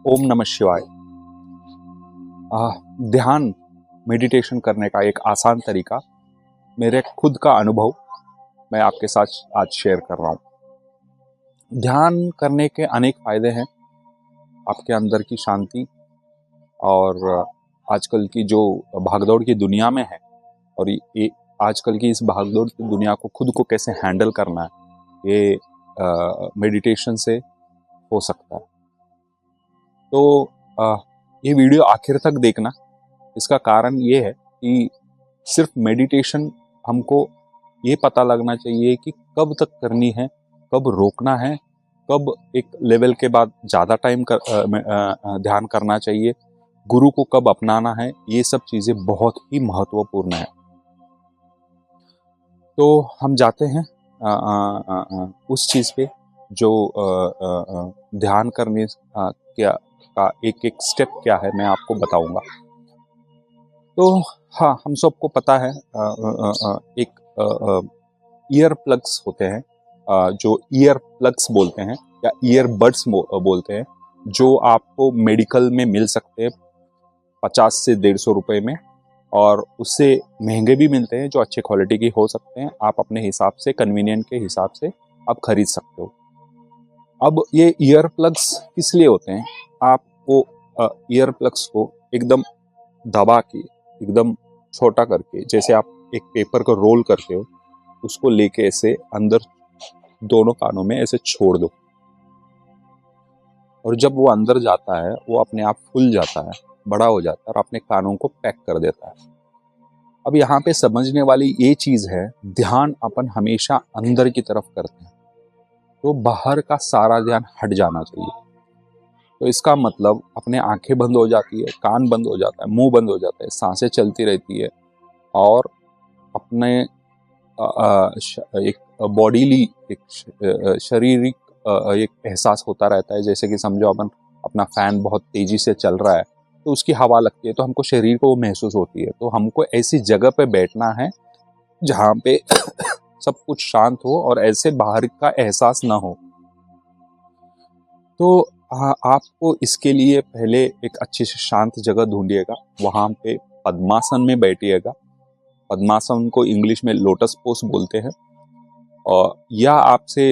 ओम नमः शिवाय। ध्यान मेडिटेशन करने का एक आसान तरीका, मेरे खुद का अनुभव मैं आपके साथ आज शेयर कर रहा हूँ। ध्यान करने के अनेक फायदे हैं, आपके अंदर की शांति और आजकल की जो भागदौड़ की दुनिया में है और ये आजकल की इस भागदौड़ की दुनिया को खुद को कैसे हैंडल करना है, ये मेडिटेशन से हो सकता है। तो ये वीडियो आखिर तक देखना। इसका कारण ये है कि सिर्फ मेडिटेशन हमको ये पता लगना चाहिए कि कब तक करनी है, कब रोकना है, कब एक लेवल के बाद ज़्यादा टाइम ध्यान करना चाहिए, गुरु को कब अपनाना है, ये सब चीज़ें बहुत ही महत्वपूर्ण है। तो हम जाते हैं उस चीज़ पे जो ध्यान करने क्या का एक एक स्टेप क्या है, मैं आपको बताऊंगा। तो हाँ, हम सबको पता है एक ईयर प्लग्स होते हैं, जो ईयर प्लग्स बोलते हैं या ईयरबड्स बोलते हैं, जो आपको मेडिकल में मिल सकते हैं 50 से 150 रुपये में, और उससे महंगे भी मिलते हैं जो अच्छे क्वालिटी की हो सकते हैं। आप अपने हिसाब से, कन्वीनियंट के हिसाब से आप खरीद सकते हो। अब ये ईयर प्लग्स किस लिए होते हैं? आप वो ईयर प्लग्स को एकदम दबा के, एकदम छोटा करके, जैसे आप एक पेपर को रोल करते हो, उसको लेके ऐसे अंदर दोनों कानों में ऐसे छोड़ दो, और जब वो अंदर जाता है वो अपने आप फूल जाता है, बड़ा हो जाता है और अपने कानों को पैक कर देता है। अब यहाँ पे समझने वाली ये चीज है, ध्यान अपन हमेशा अंदर की तरफ करते हैं, तो बाहर का सारा ध्यान हट जाना चाहिए। तो इसका मतलब अपने आंखें बंद हो जाती है, कान बंद हो जाता है, मुंह बंद हो जाता है, सांसें चलती रहती है, और अपने एक बॉडीली, एक शारीरिक एक एहसास होता रहता है। जैसे कि समझो अपन अपना फैन बहुत तेजी से चल रहा है, तो उसकी हवा लगती है तो हमको शरीर को वो महसूस होती है। तो हमको ऐसी जगह पे बैठना है जहाँ पे सब कुछ शांत हो और ऐसे बाहर का एहसास ना हो। तो आपको इसके लिए पहले एक अच्छी से शांत जगह ढूंढिएगा, वहाँ पे पद्मासन में बैठिएगा। पद्मासन को इंग्लिश में लोटस पोज बोलते हैं। और या आपसे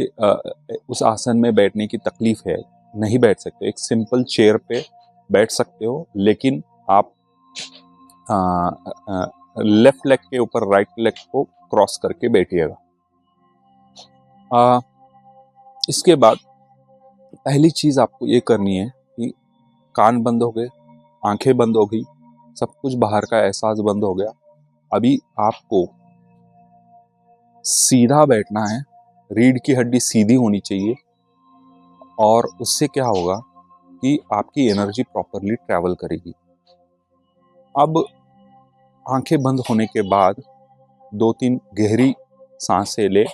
उस आसन में बैठने की तकलीफ है, नहीं बैठ सकते, एक सिंपल चेयर पे बैठ सकते हो, लेकिन आप लेफ्ट लेग के ऊपर राइट लेग को क्रॉस करके बैठिएगा। इसके बाद पहली चीज आपको ये करनी है कि कान बंद हो गए, आंखें बंद हो गई, सब कुछ बाहर का एहसास बंद हो गया। अभी आपको सीधा बैठना है, रीढ़ की हड्डी सीधी होनी चाहिए, और उससे क्या होगा कि आपकी एनर्जी प्रॉपरली ट्रैवल करेगी। अब आंखें बंद होने के बाद 2-3 गहरी सांसें ले,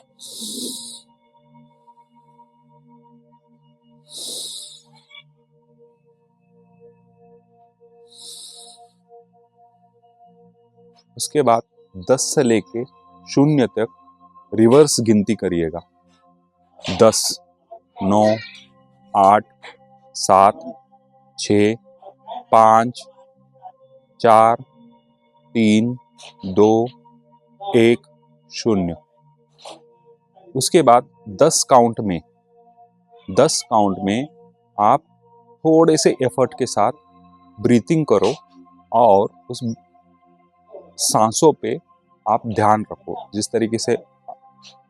उसके बाद 10 से लेके 0 तक रिवर्स गिनती करिएगा। 10, 9, 8, 7, 6, 5, 4, 3, 2, 1, 0। उसके बाद 10 काउंट में आप थोड़े से एफर्ट के साथ ब्रीथिंग करो, और उस सांसों पे आप ध्यान रखो, जिस तरीके से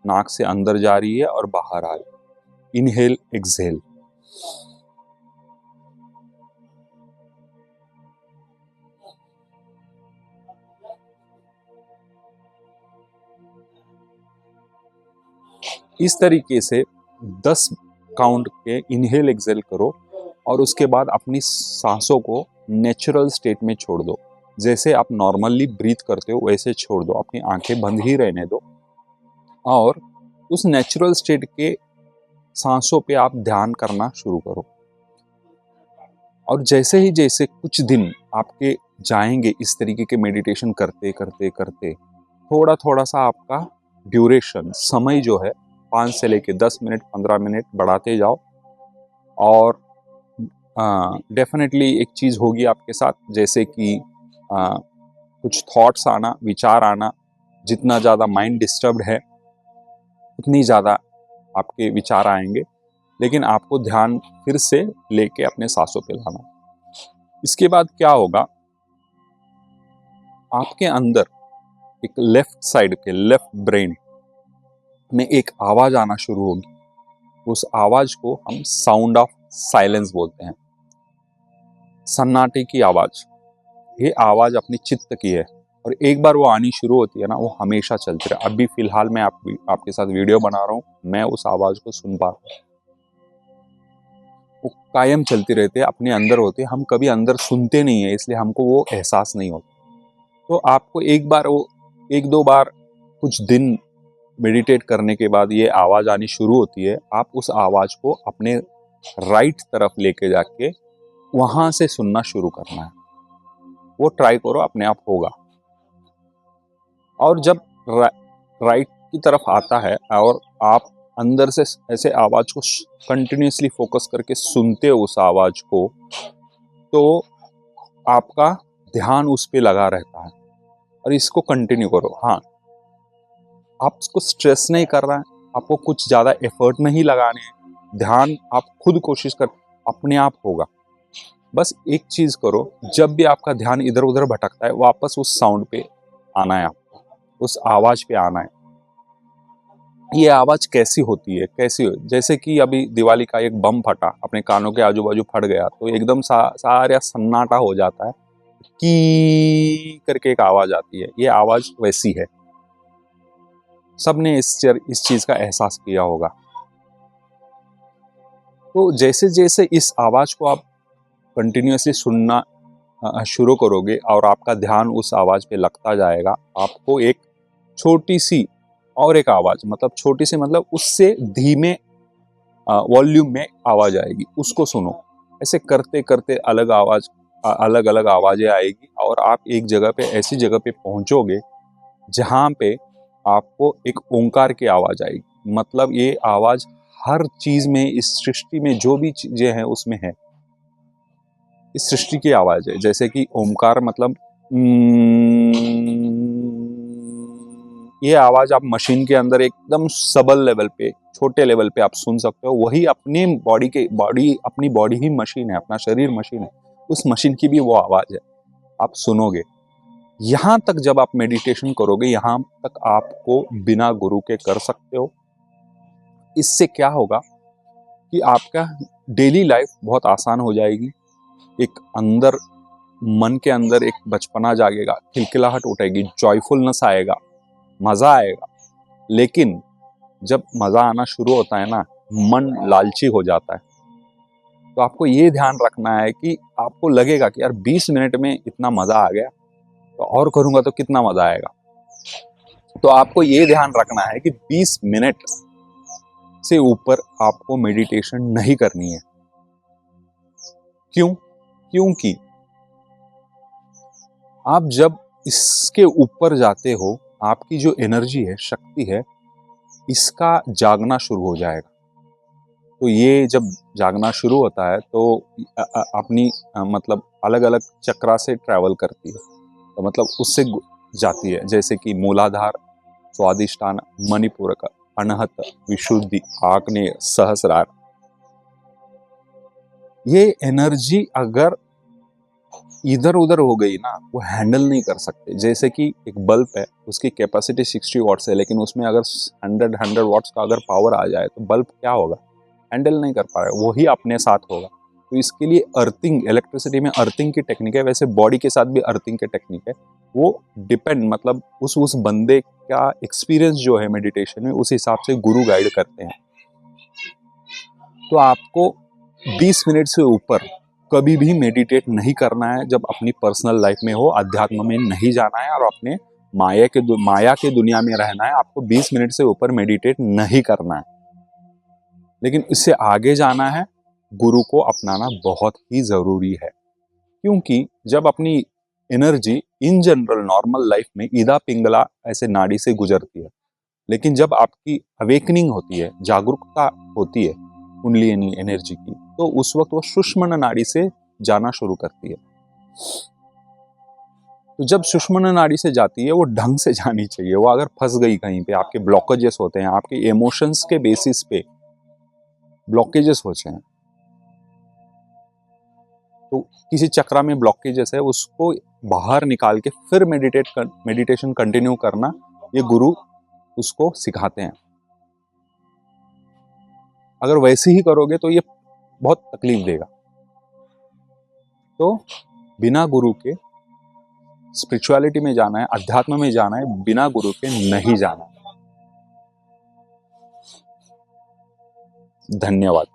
नाक से अंदर जा रही है और बाहर आ रही है। Inhale, exhale. इस तरीके से 10 काउंट के इनहेल एक्सहेल करो, और उसके बाद अपनी सांसों को नेचुरल स्टेट में छोड़ दो। जैसे आप नॉर्मली ब्रीथ करते हो वैसे छोड़ दो, अपनी आंखें बंद ही रहने दो, और उस नेचुरल स्टेट के सांसों पे आप ध्यान करना शुरू करो। और जैसे ही जैसे कुछ दिन आपके जाएंगे इस तरीके के मेडिटेशन करते करते करते, थोड़ा थोड़ा सा आपका ड्यूरेशन, समय जो है, 5 से लेके 10 मिनट, 15 मिनट बढ़ाते जाओ, और डेफिनेटली एक चीज़ होगी आपके साथ, जैसे कि कुछ थॉट्स आना, विचार आना। जितना ज़्यादा माइंड डिस्टर्ब्ड है उतनी ज़्यादा आपके विचार आएंगे, लेकिन आपको ध्यान फिर से लेके अपने सांसों पे लाना। इसके बाद क्या होगा, आपके अंदर एक लेफ्ट साइड के लेफ्ट ब्रेन में एक आवाज आना शुरू होगी। उस आवाज को हम साउंड ऑफ साइलेंस बोलते हैं, सन्नाटे की आवाज। ये आवाज अपनी चित्त की है, और एक बार वो आनी शुरू होती है ना, वो हमेशा चलती रहे। अभी फिलहाल मैं आपके साथ वीडियो बना रहा हूँ, मैं उस आवाज को सुन पा रहा हूँ। वो कायम चलती रहती है, अपने अंदर होती है, हम कभी अंदर सुनते नहीं है, इसलिए हमको वो एहसास नहीं होता। तो आपको एक दो बार कुछ दिन मेडिटेट करने के बाद ये आवाज आनी शुरू होती है। आप उस आवाज को अपने राइट तरफ लेके जाके वहां से सुनना शुरू करना है। वो ट्राई करो, अपने आप होगा। और जब राइट की तरफ आता है और आप अंदर से ऐसे आवाज को कंटिन्यूसली फोकस करके सुनते हो उस आवाज को, तो आपका ध्यान उस पे लगा रहता है। और इसको कंटिन्यू करो। हाँ, आपको स्ट्रेस नहीं कर रहा है, आपको कुछ ज्यादा एफर्ट नहीं लगाने हैं, ध्यान आप खुद कोशिश कर, अपने आप होगा। बस एक चीज करो, जब भी आपका ध्यान इधर उधर भटकता है, वापस उस साउंड पे आना है, आपको उस आवाज पे आना है। ये आवाज कैसी होती है, जैसे कि अभी दिवाली का एक बम फटा, अपने कानों के आजू बाजू फट गया, तो एकदम सारा सन्नाटा हो जाता है, की करके एक आवाज आती है। ये आवाज वैसी है। सबने इस चीज का एहसास किया होगा। तो जैसे जैसे इस आवाज को आप कंटिन्यूअसली सुनना शुरू करोगे और आपका ध्यान उस आवाज पे लगता जाएगा, आपको एक छोटी सी और एक आवाज, मतलब छोटी सी मतलब उससे धीमे वॉल्यूम में आवाज आएगी, उसको सुनो। ऐसे करते करते अलग अलग आवाजें आएगी, और आप एक जगह पे, ऐसी जगह पे पहुंचोगे जहां पे आपको एक ओंकार की आवाज आएगी। मतलब ये आवाज हर चीज में, इस सृष्टि में जो भी चीजें हैं उसमें है, इस सृष्टि की आवाज है। जैसे कि ओंकार मतलब ये आवाज आप मशीन के अंदर एकदम सबल लेवल पे, छोटे लेवल पे आप सुन सकते हो। वही अपनी अपनी बॉडी ही मशीन है, अपना शरीर मशीन है, उस मशीन की भी वो आवाज है, आप सुनोगे। यहां तक जब आप मेडिटेशन करोगे, यहां तक आपको बिना गुरु के कर सकते हो। इससे क्या होगा कि आपका डेली लाइफ बहुत आसान हो जाएगी। एक अंदर, मन के अंदर एक बचपना जागेगा, खिलखिलाहट उठेगी, जॉयफुलनेस आएगा, मजा आएगा। लेकिन जब मजा आना शुरू होता है ना, मन लालची हो जाता है। तो आपको ये ध्यान रखना है कि आपको लगेगा कि यार 20 मिनट में इतना मजा आ गया, तो और करूंगा तो कितना मजा आएगा। तो आपको ये ध्यान रखना है कि 20 मिनट से ऊपर आपको मेडिटेशन नहीं करनी है। क्योंकि आप जब इसके ऊपर जाते हो, आपकी जो एनर्जी है, शक्ति है, इसका जागना शुरू हो जाएगा। तो ये जब जागना शुरू होता है तो अपनी मतलब अलग अलग चक्रा से ट्रैवल करती है, तो मतलब उससे जाती है। जैसे कि मूलाधार, स्वादिष्ठान, मणिपूरक, अनहत, विशुद्धि, आग्नेय, सहस्रार। ये एनर्जी अगर इधर उधर हो गई ना, वो हैंडल नहीं कर सकते। जैसे कि एक बल्ब है, उसकी कैपेसिटी 60 वॉट्स है, लेकिन उसमें अगर 100 वॉट्स का अगर पावर आ जाए तो बल्ब क्या होगा, हैंडल नहीं कर पा रहा है। वही अपने साथ होगा। तो इसके लिए अर्थिंग, इलेक्ट्रिसिटी में अर्थिंग की टेक्निक है, वैसे बॉडी के साथ भी अर्थिंग की टेक्निक है। वो डिपेंड, मतलब उस बंदे का एक्सपीरियंस जो है मेडिटेशन में, उस हिसाब से गुरु गाइड करते हैं। तो आपको 20 मिनट से ऊपर कभी भी मेडिटेट नहीं करना है जब अपनी पर्सनल लाइफ में हो, अध्यात्म में नहीं जाना है और अपने माया के दुनिया में रहना है। आपको 20 मिनट से ऊपर मेडिटेट नहीं करना है। लेकिन इससे आगे जाना है, गुरु को अपनाना बहुत ही जरूरी है। क्योंकि जब अपनी energy in general normal life में ईदा पिंगला ऐसे नाड़ी से गुजरती है, लेकिन जब आपकी अवेकनिंग होती है, जागरूकता होती है कुंडलिनी एनर्जी की, तो उस वक्त वो सुषुम्ना नाड़ी से जाना शुरू करती है। तो जब सुषुम्ना नाड़ी से जाती है वो ढंग से जानी चाहिए। वो अगर फंस गई कहीं पे, आपके ब्लॉकेजेस होते हैं, आपके इमोशंस के बेसिस पे ब्लॉकेजेस होते हैं, तो किसी चक्रा में ब्लॉकेजेस है, उसको बाहर निकाल के फिर मेडिटेशन कंटिन्यू करना, ये गुरु उसको सिखाते हैं। अगर वैसे ही करोगे तो ये बहुत तकलीफ देगा। तो बिना गुरु के स्पिरिचुअलिटी में जाना है, अध्यात्म में जाना है, बिना गुरु के नहीं जाना। धन्यवाद।